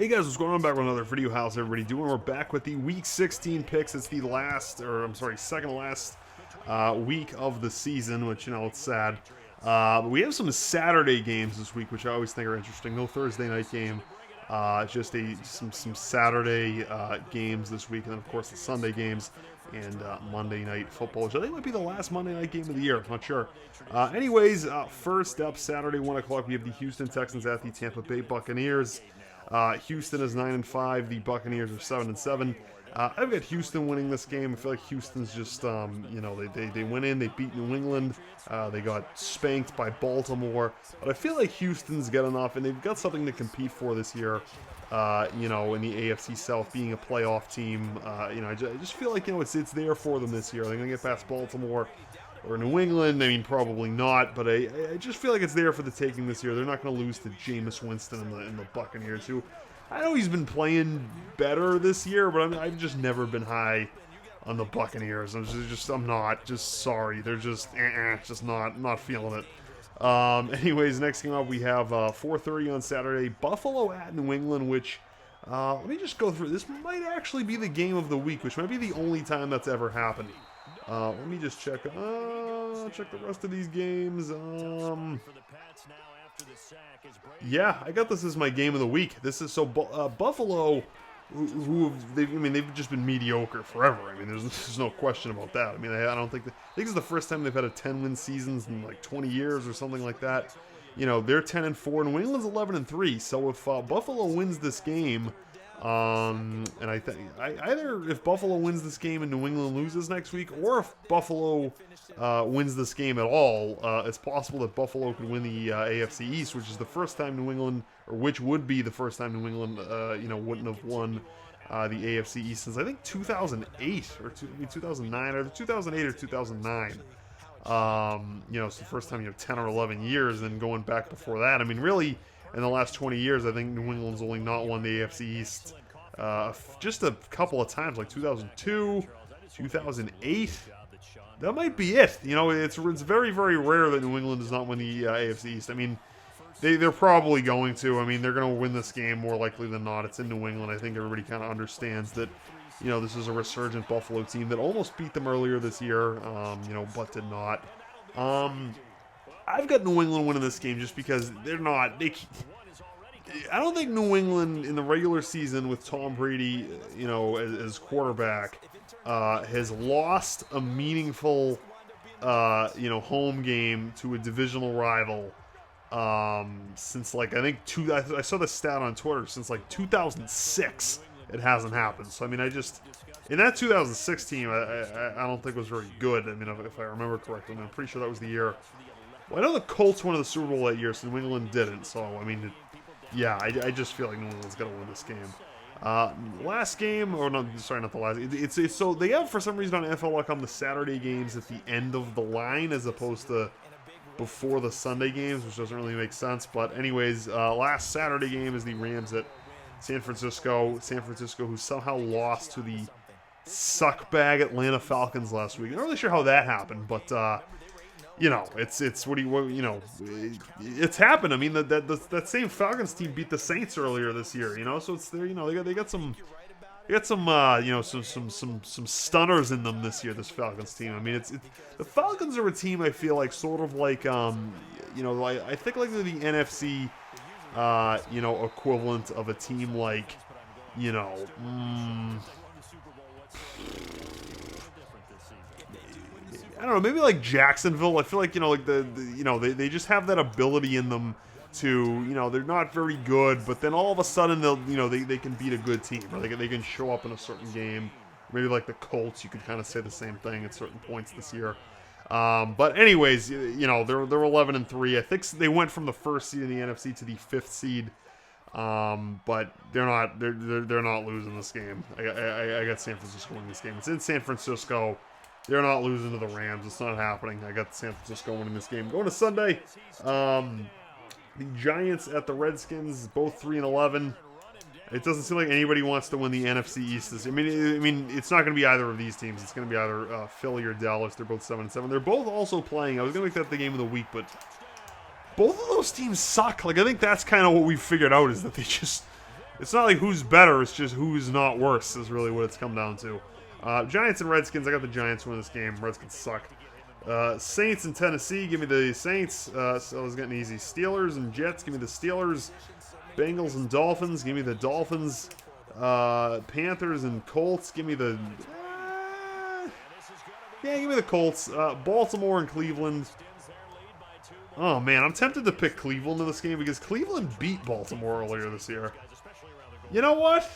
Hey guys, what's going on? Back with another video. How's everybody doing? We're back with the Week 16 picks. It's the second to last week of the season, which, it's sad. But we have some Saturday games this week, which I always think are interesting. No Thursday night game. Just some Saturday games this week, and then, of course, the Sunday games and Monday Night Football, which I think might be the last Monday night game of the year. I'm not sure. First up, Saturday, 1 o'clock, we have the Houston Texans at the Tampa Bay Buccaneers. Houston is 9-5. The Buccaneers are 7-7. I've got Houston winning this game. I feel like Houston's just, they went in, they beat New England, they got spanked by Baltimore, but I feel like Houston's got enough, and they've got something to compete for this year. In the AFC South, being a playoff team, I just feel like it's there for them this year. They're gonna get past Baltimore or New England. I mean, probably not, but I just feel like it's there for the taking this year. They're not going to lose to Jameis Winston and the Buccaneers, who I know he's been playing better this year, but I've just never been high on the Buccaneers. I'm not. Sorry. They're just not feeling it. Anyways, next game up, we have 4:30 on Saturday, Buffalo at New England, which, let me just go through. This might actually be the game of the week, which might be the only time that's ever happened. Let me just check the rest of these games. Yeah, I got this as my game of the week. This is Buffalo, they've just been mediocre forever. I mean, there's no question about that. I mean, I think this is the first time they've had a 10-win season in like 20 years or something like that. They're 10-4, and New England's 11-3. So if Buffalo wins this game, and I think either if Buffalo wins this game and New England loses next week, or if Buffalo wins this game at all, it's possible that Buffalo could win the AFC East, which is the first time New England, or which would be the first time New England, wouldn't have won the AFC East since I think 2008 or 2009 or 2008 or 2009. It's the first time 10 or 11 years, and going back before that, I mean, really. In the last 20 years, I think New England's only not won the AFC East just a couple of times, like 2002, 2008. That might be it. It's very, very rare that New England does not win the AFC East. I mean, they're probably going to. I mean, they're going to win this game more likely than not. It's in New England. I think everybody kind of understands that, this is a resurgent Buffalo team that almost beat them earlier this year, but did not. I've got New England winning this game just because they're not. I don't think New England in the regular season with Tom Brady, as quarterback, has lost a meaningful, home game to a divisional rival since I think I saw the stat on Twitter, since 2006 it hasn't happened. So I mean, in that 2006 team, I don't think was very good. I mean, if I remember correctly, I'm pretty sure that was the year. Well, I know the Colts won the Super Bowl that year, so New England didn't. So, I mean, I just feel like New England's going to win this game. Last game, or no, sorry, not the last. It's so they have, for some reason on NFL.com, the Saturday games at the end of the line as opposed to before the Sunday games, which doesn't really make sense. But anyways, last Saturday game is the Rams at San Francisco. San Francisco, who somehow lost to the suckbag Atlanta Falcons last week. I'm not really sure how that happened, but it's happened. I mean, that same Falcons team beat the Saints earlier this year. So it's there. They got some some stunners in them this year. This Falcons team. I mean, the Falcons are a team I feel like sort of like I think like they're the NFC equivalent of a team like I don't know, maybe like Jacksonville. I feel like, they just have that ability in them to, they're not very good, but then all of a sudden they can beat a good team, or they can show up in a certain game. Maybe like the Colts, you could kind of say the same thing at certain points this year. But anyways, they're 11-3. I think they went from the first seed in the NFC to the 5th seed. But they're not losing this game. I got San Francisco winning this game. It's in San Francisco. They're not losing to the Rams. It's not happening. I got San Francisco winning this game. Going to Sunday, the Giants at the Redskins, both 3-11. It doesn't seem like anybody wants to win the NFC East. I mean, it's not going to be either of these teams. It's going to be either Philly or Dallas. They're both 7-7. They're both also playing. I was going to make that the game of the week, but both of those teams suck. I think that's kind of what we figured out, is that It's not like who's better, it's just who's not worse is really what it's come down to. Giants and Redskins, I got the Giants winning this game. Redskins suck. Saints and Tennessee, give me the Saints. So I was getting easy. Steelers and Jets, give me the Steelers. Bengals and Dolphins, give me the Dolphins. Panthers and Colts, give me the... yeah, give me the Colts. Baltimore and Cleveland. Oh, man, I'm tempted to pick Cleveland in this game because Cleveland beat Baltimore earlier this year. You know what?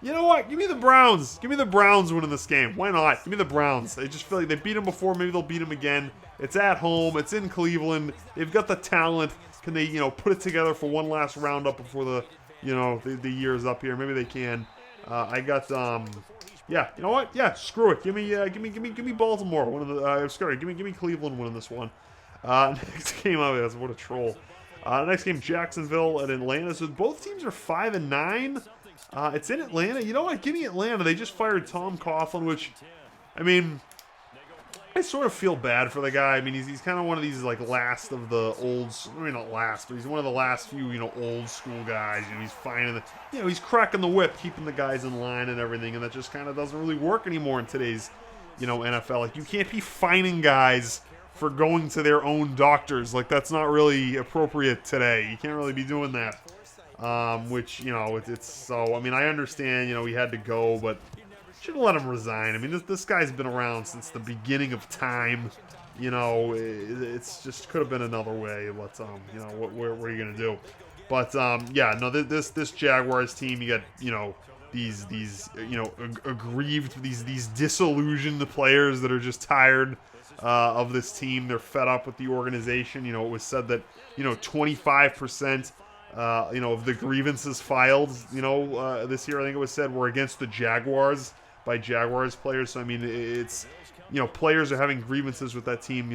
You know what? Give me the Browns. Give me the Browns winning this game. Why not? Give me the Browns. I just feel like they beat them before. Maybe they'll beat them again. It's at home. It's in Cleveland. They've got the talent. Can they, put it together for one last roundup before the, the year's up here? Maybe they can. I got, yeah. You know what? Yeah. Screw it. Give me Baltimore. One of the. Sorry. Give me Cleveland winning this one. Next game up. What a troll. Next game, Jacksonville and Atlanta. So both teams are 5-9. It's in Atlanta. You know what? Give me Atlanta. They just fired Tom Coughlin, which, I mean, I sort of feel bad for the guy. I mean, he's kind of one of these, like, last of the old, I mean, not last, but he's one of the last few, old school guys. He's finding the, he's cracking the whip, keeping the guys in line and everything, and that just kind of doesn't really work anymore in today's, NFL. Like, you can't be fining guys for going to their own doctors. Like, that's not really appropriate today. You can't really be doing that. Which, it's so, I mean, I understand, he had to go, but should have let him resign. I mean, this guy's been around since the beginning of time. It's just could have been another way, but, what are you going to do? But, yeah, no, this Jaguars team, you got, these aggrieved, these disillusioned players that are just tired of this team. They're fed up with the organization. It was said that, 25%, of the grievances filed, this year, I think it was said, were against the Jaguars by Jaguars players. So, I mean, it's, players are having grievances with that team,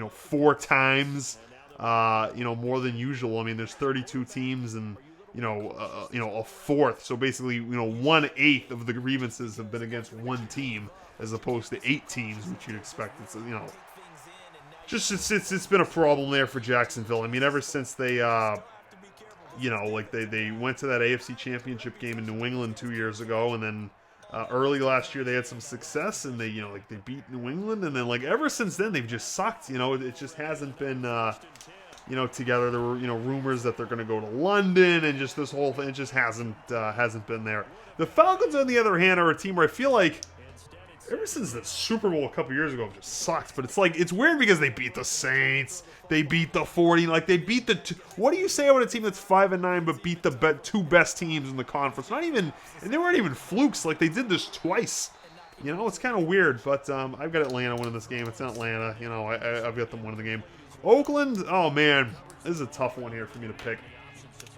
4 times, more than usual. I mean, there's 32 teams and, a fourth. So basically, 1/8 of the grievances have been against one team as opposed to 8 teams, which you'd expect. It's, just it's been a problem there for Jacksonville. I mean, ever since they, they went to that AFC Championship game in New England 2 years ago, and then early last year they had some success, and they, they beat New England, and then, ever since then they've just sucked. It just hasn't been, together. There were, rumors that they're going to go to London, and just this whole thing, it just hasn't been there. The Falcons, on the other hand, are a team where I feel like ever since the Super Bowl a couple years ago, it just sucked. But it's weird because they beat the Saints, they beat the 40, they beat the. What do you say about a team that's 5-9 but beat the 2 best teams in the conference? Not even, and they weren't even flukes. They did this twice. It's kind of weird. But I've got Atlanta winning this game. It's in Atlanta. I've got them winning the game. Oakland. Oh man, this is a tough one here for me to pick.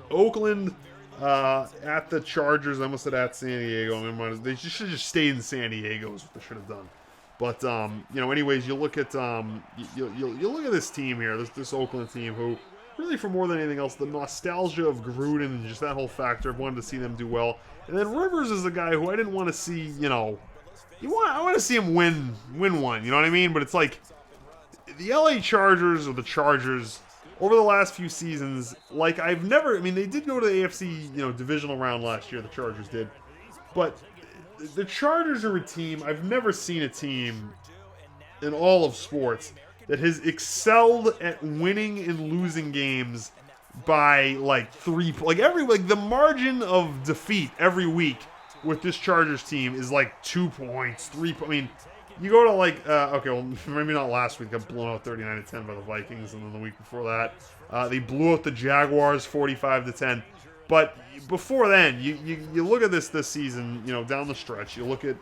Oakland. At the Chargers. I almost said at San Diego. They should have just stayed in San Diego is what they should have done. But anyways, you look at you look at this team here, this Oakland team, who really, for more than anything else, the nostalgia of Gruden and just that whole factor. I've wanted to see them do well. And then Rivers is a guy who I didn't want to see. I want to see him win one. You know what I mean? But it's like the LA Chargers or the Chargers. Over the last few seasons, they did go to the AFC, divisional round last year, the Chargers did. But the Chargers are a team, I've never seen a team in all of sports that has excelled at winning and losing games by, 3, the margin of defeat every week with this Chargers team is, 2 points, 3 points. I mean, you go to maybe not last week, got blown out 39-10 by the Vikings, and then the week before that, they blew out the Jaguars 45-10. But before then, you look at this season, down the stretch, you look at,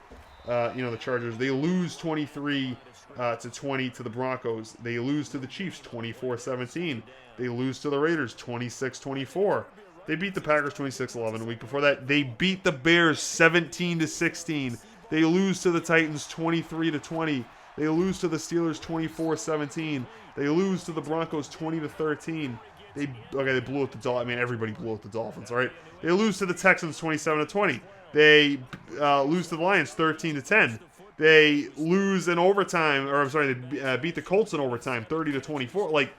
the Chargers, they lose 23-20 to the Broncos. They lose to the Chiefs 24-17. They lose to the Raiders 26-24. They beat the Packers 26-11 the week before that. They beat the Bears 17-16. They lose to the Titans 23-20. They lose to the Steelers 24-17. They lose to the Broncos 20-13. They blew out the Dolphins. I mean, everybody blew out the Dolphins, all right? They lose to the Texans 27-20. They lose to the Lions 13-10. They lose in overtime, they beat the Colts in overtime 30-24.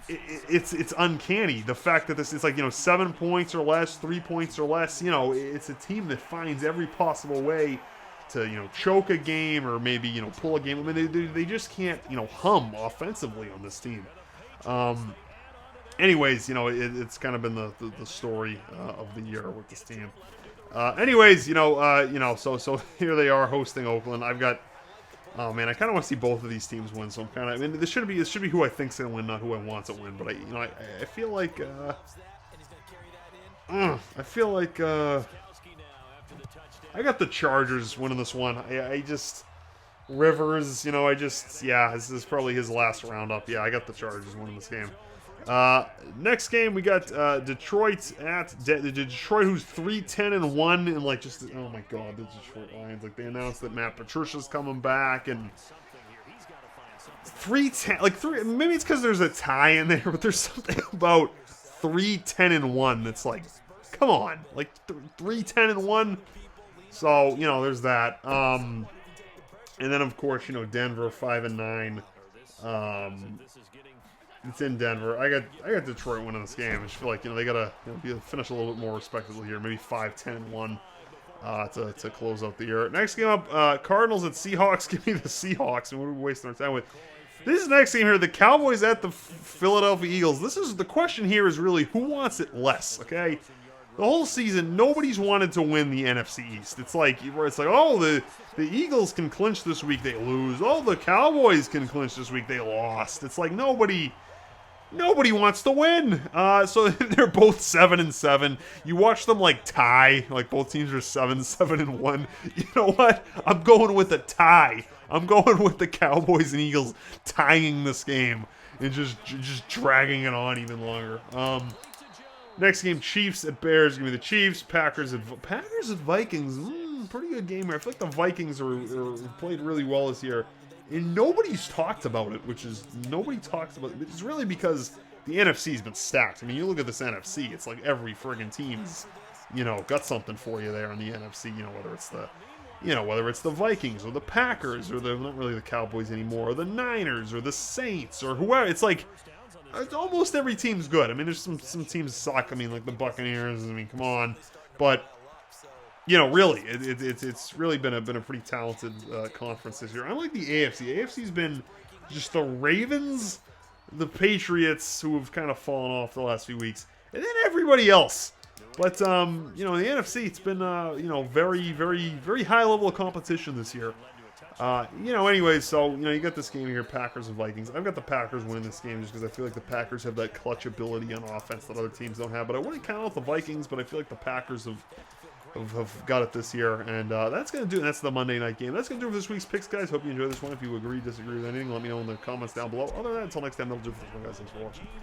it's uncanny. The fact that this is like, 7 points or less, 3 points or less. It's a team that finds every possible way to choke a game or maybe pull a game. I mean, they just can't hum offensively on this team. Anyways, it's kind of been the story of the year with this team. Anyways, so here they are hosting Oakland. I've got. Oh man, I kind of want to see both of these teams win. So I'm kind of. I mean, this should be who I think's gonna win, not who I want to win. But I feel like. I feel like. I got the Chargers winning this one. I just. Rivers, this is probably his last roundup. Yeah, I got the Chargers winning this game. Next game we got Detroit at Detroit, who's 3-10-1, and like just oh my god, the Detroit Lions. Like they announced that Matt Patricia's coming back, and 3-10, like maybe it's because there's a tie in there, but there's something about 3-10-1 that's like, come on, like 3-10-1. So there's that. And then of course Denver 5-9. It's in Denver. I got Detroit winning this game. I just feel like they gotta finish a little bit more respectably here. Maybe 5-10-1 to close out the year. Next game up, Cardinals at Seahawks. Give me the Seahawks, and we're wasting our time with this next game here. The Cowboys at the Philadelphia Eagles. The question here is really who wants it less. Okay, the whole season nobody's wanted to win the NFC East. It's like oh the Eagles can clinch this week, they lose. Oh, the Cowboys can clinch this week, they lost. It's like nobody wants to win. So they're both 7-7. You watch them like tie, like both teams are 7-1. You know what? I'm going with a tie. I'm going with the Cowboys and Eagles tying this game and just dragging it on even longer. Next game, Chiefs at Bears. Give me the Chiefs. Packers at Vikings. Pretty good game here. I feel like the Vikings are played really well this year. And nobody's talked about it, nobody talks about it. It's really because the NFC's been stacked. I mean, you look at this NFC, it's like every friggin' team's, got something for you there in the NFC. Whether it's the Vikings or the Packers or not really the Cowboys anymore, or the Niners or the Saints or whoever. It's like almost every team's good. I mean, there's some teams suck. I mean, like the Buccaneers. I mean, come on, but. Really, it's really been a pretty talented conference this year. I like the AFC. AFC's been just the Ravens, the Patriots, who have kind of fallen off the last few weeks, and then everybody else. But the NFC, it's been very, very, very high level of competition this year. Anyways, so you got this game here, Packers and Vikings. I've got the Packers winning this game just because I feel like the Packers have that clutch ability on offense that other teams don't have. But I wouldn't count out the Vikings, but I feel like the Packers have got it this year, and that's going to do it. That's the Monday night game. That's going to do it for this week's picks, guys. Hope you enjoyed this one. If you agree, disagree with anything, let me know in the comments down below. Other than that, until next time, that'll do it for this one, guys. Thanks for watching.